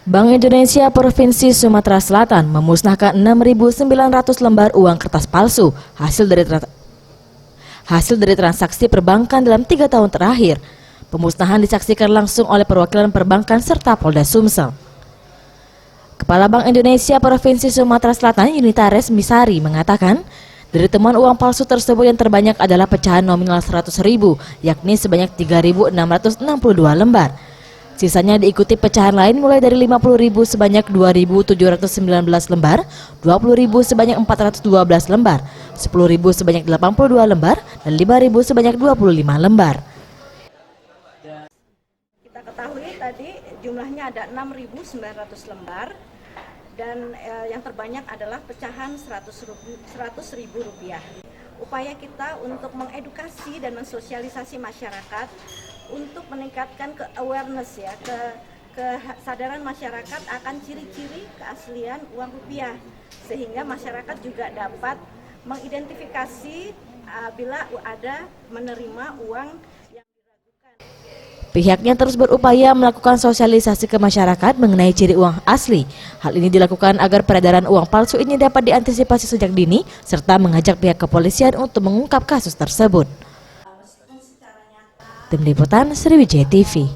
Bank Indonesia Provinsi Sumatera Selatan memusnahkan 6.900 lembar uang kertas palsu hasil dari transaksi perbankan dalam 3 tahun terakhir. Pemusnahan disaksikan langsung oleh perwakilan perbankan serta Polda Sumsel. Kepala Bank Indonesia Provinsi Sumatera Selatan Yunitares Misari mengatakan, dari temuan uang palsu tersebut yang terbanyak adalah pecahan nominal 100.000, yakni sebanyak 3.662 lembar. Sisanya diikuti pecahan lain mulai dari 50.000 sebanyak 2.719 lembar, 20.000 sebanyak 412 lembar, 10.000 sebanyak 82 lembar, dan 5.000 sebanyak 25 lembar. Kita ketahui tadi jumlahnya ada 6.900 lembar dan yang terbanyak adalah pecahan 100.000 rupiah. Upaya kita untuk mengedukasi dan mensosialisasi masyarakat untuk meningkatkan awareness ya, kesadaran masyarakat akan ciri-ciri keaslian uang rupiah, sehingga masyarakat juga dapat mengidentifikasi bila ada menerima uang yang diragukan. Pihaknya terus berupaya melakukan sosialisasi ke masyarakat mengenai ciri uang asli. Hal ini dilakukan agar peredaran uang palsu ini dapat diantisipasi sejak dini, serta mengajak pihak kepolisian untuk mengungkap kasus tersebut. Tim Liputan Sriwijaya TV.